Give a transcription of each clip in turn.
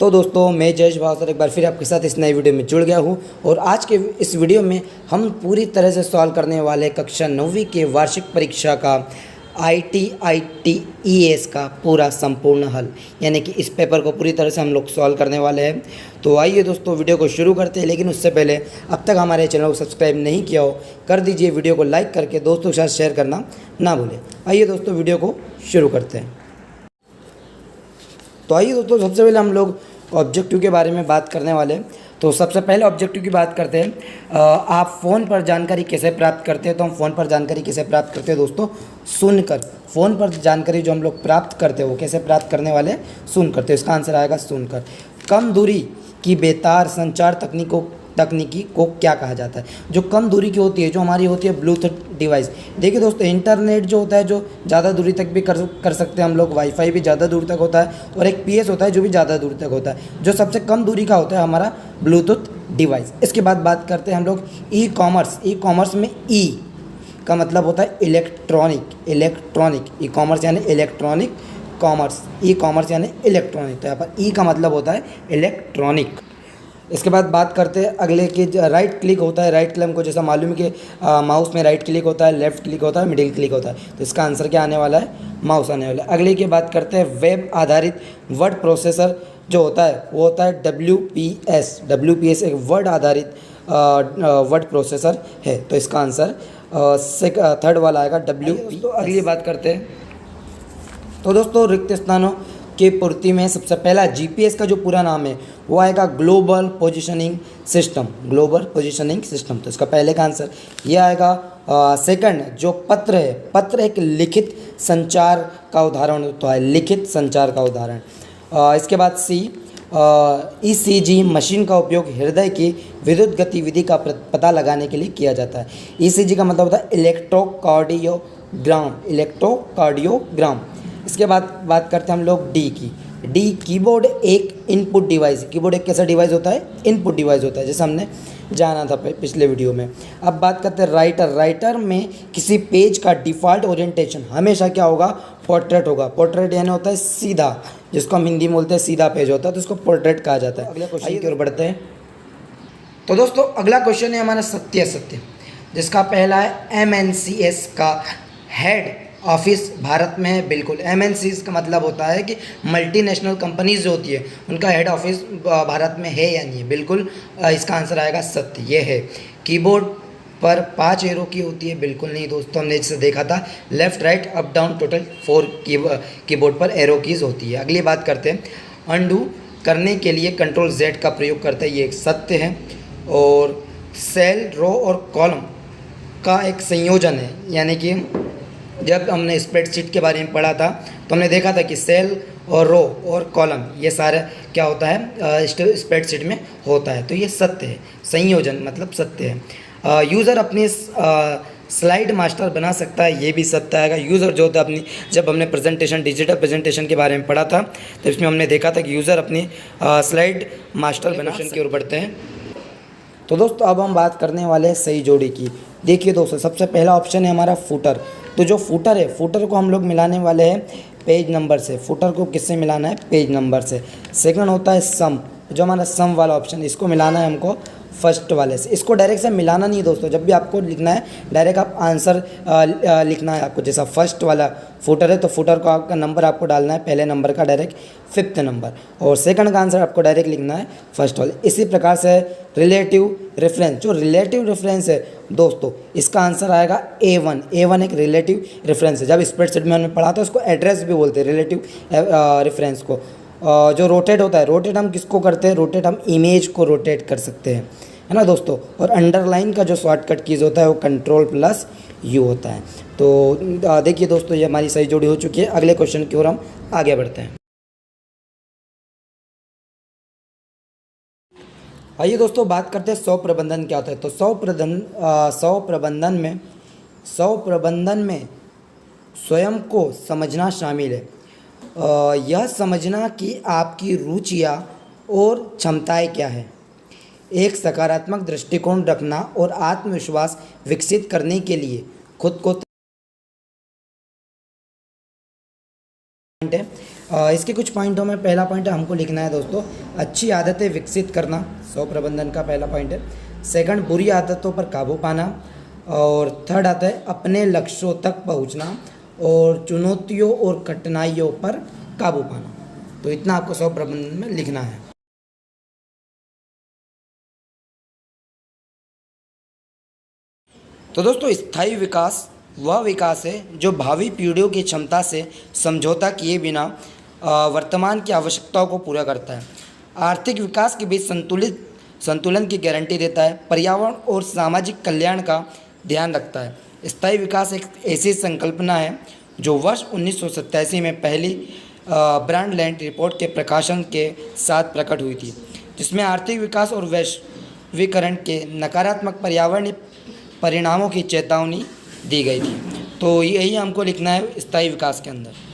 तो दोस्तों मैं जयेश भावसर एक बार फिर आपके साथ इस नए वीडियो में जुड़ गया हूँ और आज के इस वीडियो में हम पूरी तरह से सॉल्व करने वाले कक्षा 9वीं के वार्षिक परीक्षा का ITES का पूरा संपूर्ण हल यानी कि इस पेपर को पूरी तरह से हम लोग सॉल्व करने वाले हैं। तो आइए दोस्तों वीडियो को शुरू करते हैं, लेकिन उससे पहले अब तक हमारे चैनल को सब्सक्राइब नहीं किया हो कर दीजिए, वीडियो को लाइक करके दोस्तों के साथ शेयर करना ना भूलें। आइए दोस्तों वीडियो को शुरू करते हैं। तो आइए दोस्तों सबसे पहले हम लोग ऑब्जेक्टिव के बारे में बात करने वाले हैं। तो सबसे पहले ऑब्जेक्टिव की बात करते हैं। आप फ़ोन पर जानकारी कैसे प्राप्त करते हैं? तो हम फ़ोन पर जानकारी कैसे प्राप्त करते हैं दोस्तों? सुनकर। फ़ोन पर जानकारी जो हम लोग प्राप्त करते हैं वो कैसे प्राप्त करने वाले हैं? सुनकर। तो इसका आंसर आएगा सुनकर। कम दूरी की बेतार संचार तकनीकी को क्या कहा जाता है? जो कम दूरी की होती है, जो हमारी होती है ब्लूटूथ डिवाइस। देखिए दोस्तों, इंटरनेट जो होता है जो ज़्यादा दूरी तक भी कर सकते हैं हम लोग, वाईफाई भी ज़्यादा दूर तक होता है, और एक PS होता है जो भी ज़्यादा दूर तक होता है। जो सबसे कम दूरी का होता है हमारा ब्लूटूथ डिवाइस। इसके बाद बात करते हैं हम लोग ई कॉमर्स में ई का मतलब होता है इलेक्ट्रॉनिक। ई कॉमर्स यानी इलेक्ट्रॉनिक कॉमर्स, ई कॉमर्स यानी इलेक्ट्रॉनिक। तो यहाँ पर ई का मतलब होता है इलेक्ट्रॉनिक। इसके बाद बात करते हैं अगले की, राइट क्लिक होता है। राइट क्लिक हमको जैसा मालूम है कि माउस में राइट क्लिक होता है, लेफ्ट क्लिक होता है, मिडिल क्लिक होता है। तो इसका आंसर क्या आने वाला है? माउस आने वाला है। अगले की बात करते हैं वेब आधारित वर्ड प्रोसेसर जो होता है वो होता है WPS एक वर्ड आधारित वर्ड प्रोसेसर है। तो इसका आंसर थर्ड वाला आएगा WP। तो अगली बात करते हैं। तो दोस्तों रिक्त स्थानों की पूर्ति में सबसे पहला GPS का जो पूरा नाम है वो आएगा ग्लोबल पोजीशनिंग सिस्टम। तो इसका पहले का आंसर ये आएगा। सेकंड जो पत्र है, पत्र एक लिखित संचार का उदाहरण होता है, लिखित संचार का उदाहरण। इसके बाद C ECG मशीन का उपयोग हृदय की विद्युत गतिविधि का पता लगाने के लिए किया जाता है। ECG का मतलब होता है इलेक्ट्रोकार्डियोग्राम। इसके बाद बात करते हैं हम लोग डी कीबोर्ड एक इनपुट डिवाइस। कीबोर्ड एक कैसा डिवाइस होता है? इनपुट डिवाइस होता है, जैसे हमने जाना था पिछले वीडियो में। अब बात करते हैं राइटर में किसी पेज का डिफ़ॉल्ट ओरिएंटेशन हमेशा क्या होगा? पोर्ट्रेट होगा। पोर्ट्रेट यानी होता है सीधा, जिसको हम हिंदी में बोलते हैं सीधा पेज होता है, तो इसको पोर्ट्रेट कहा जाता है। अगले क्वेश्चन की ओर बढ़ते हैं। तो दोस्तों अगला क्वेश्चन है हमारा सत्य, जिसका पहला है MNCs का हेड ऑफिस भारत में है। बिल्कुल, MNCs का मतलब होता है कि मल्टीनेशनल कंपनीज जो होती है उनका हेड ऑफिस भारत में है या नहीं है? बिल्कुल, इसका आंसर आएगा सत्य, ये है। कीबोर्ड पर 5 एरो की होती है? बिल्कुल नहीं दोस्तों, हमने जिसे देखा था left right up down total 4 keyboard पर एरो कीज़ होती है। अगली बात करते हैं, अनडू करने के लिए Ctrl Z का प्रयोग करते हैं, ये एक सत्य है। और सेल, रो और कॉलम का एक संयोजन है, यानी कि जब हमने स्प्रेडशीट के बारे में पढ़ा था तो हमने देखा था कि सेल और रो और कॉलम ये सारा क्या होता है? स्प्रेडशीट में होता है। तो ये सत्य है, संयोजन मतलब सत्य है। यूज़र अपनी स्लाइड मास्टर बना सकता है, ये भी सत्य आएगा। यूज़र जो होता है अपनी, जब हमने डिजिटल प्रेजेंटेशन के बारे में पढ़ा था तो इसमें हमने देखा था कि यूज़र अपनी स्लाइड मास्टर बना। क्वेश्चन की ओर बढ़ते हैं। तो दोस्तों अब हम बात करने वाले हैं सही जोड़ी की। देखिए दोस्तों, सबसे पहला ऑप्शन है हमारा फुटर। तो जो फुटर है, फुटर को हम लोग मिलाने वाले हैं पेज नंबर से। फुटर को किससे मिलाना है? पेज नंबर से। सेकंड होता है सम, जो हमारा सम वाला ऑप्शन, इसको मिलाना है हमको फर्स्ट वाले से। इसको डायरेक्ट से मिलाना नहीं है दोस्तों, जब भी आपको लिखना है डायरेक्ट आप आंसर लिखना है आपको। जैसा फर्स्ट वाला फुटर है तो फुटर को आपका नंबर आपको डालना है, पहले नंबर का डायरेक्ट 5th नंबर, और सेकंड का आंसर आपको डायरेक्ट लिखना है फर्स्ट वाले। इसी प्रकार से रिलेटिव रेफरेंस, जो रिलेटिव रेफरेंस है दोस्तों, इसका आंसर आएगा A1 एक रिलेटिव रेफरेंस है। जब स्प्रेडशीट में हमने पढ़ा था उसको एड्रेस भी बोलते हैं, रिलेटिव रेफरेंस को। जो रोटेट होता है, रोटेट हम किसको करते हैं? रोटेट हम इमेज को रोटेट कर सकते हैं, है ना दोस्तों। और अंडरलाइन का जो शॉर्टकट कीज़ होता है वो Ctrl+U होता है। तो देखिए दोस्तों, ये हमारी सही जोड़ी हो चुकी है। अगले क्वेश्चन की ओर हम आगे बढ़ते हैं। आइए दोस्तों बात करते हैं सौ प्रबंधन क्या होता है। तो सौ प्रबंधन में स्वयं को समझना शामिल है। यह समझना कि आपकी रुचियाँ और क्षमताएं क्या है, एक सकारात्मक दृष्टिकोण रखना और आत्मविश्वास विकसित करने के लिए खुद को इसके कुछ पॉइंटों में पहला पॉइंट हमको लिखना है दोस्तों, अच्छी आदतें विकसित करना, स्व प्रबंधन का पहला पॉइंट है। सेकंड, बुरी आदतों पर काबू पाना। और थर्ड आता है अपने लक्ष्यों तक पहुंचना और चुनौतियों और कठिनाइयों पर काबू पाना। तो इतना आपको स्व प्रबंधन में लिखना है। तो दोस्तों, स्थायी विकास वह विकास है जो भावी पीढ़ियों की क्षमता से समझौता किए बिना वर्तमान की आवश्यकताओं को पूरा करता है। आर्थिक विकास के बीच संतुलन की गारंटी देता है, पर्यावरण और सामाजिक कल्याण का ध्यान रखता है। स्थायी विकास एक ऐसी संकल्पना है जो वर्ष 1987 में पहली ब्रांडलैंड रिपोर्ट के प्रकाशन के साथ प्रकट हुई थी, जिसमें आर्थिक विकास और वैश्वीकरण के नकारात्मक पर्यावरणीय परिणामों की चेतावनी दी गई थी। तो यही हमको लिखना है स्थायी विकास के अंदर।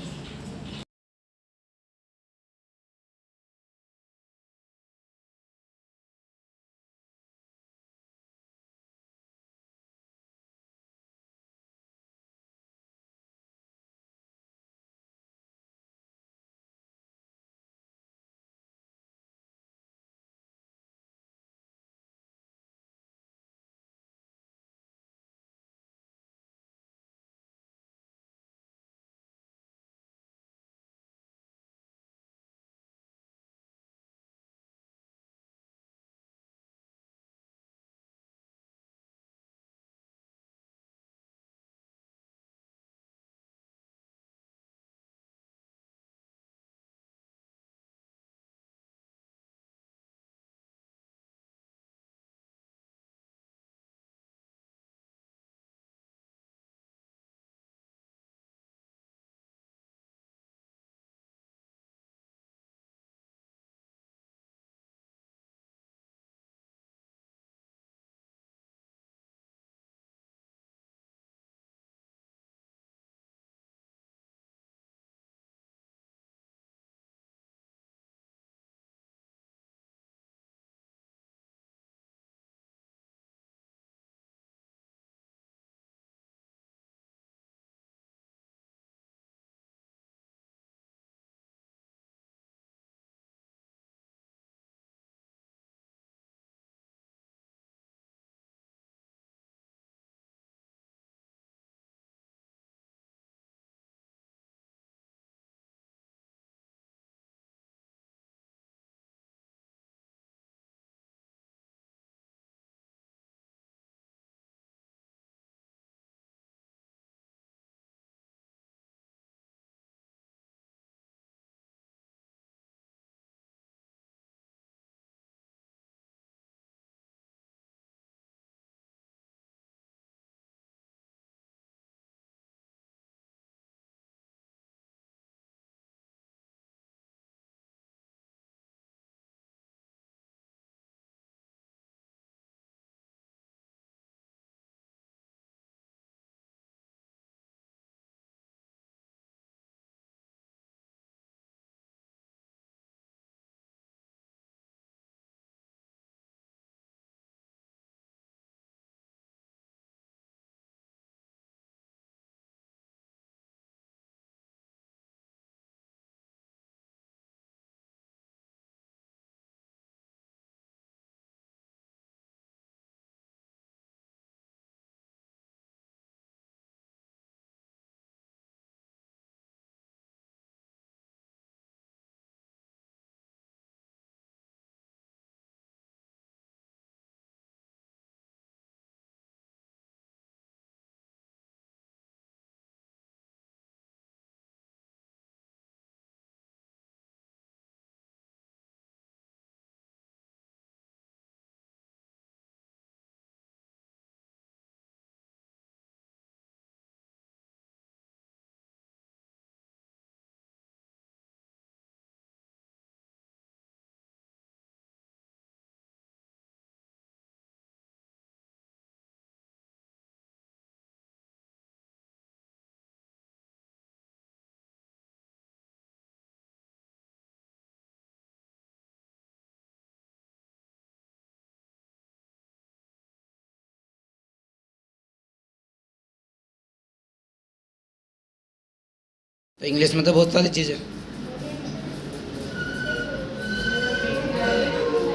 तो इंग्लिश में तो बहुत सारी चीज़ें।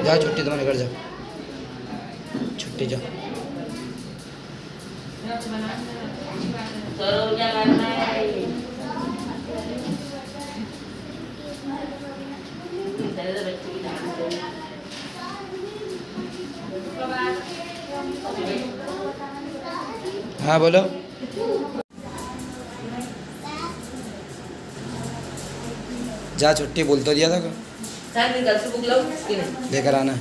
जा छुट्टी तुम्हारे घर जा, छुट्टी जा। हाँ बोलो। जा छुट्टी बोल तो दिया था। लेकर आना।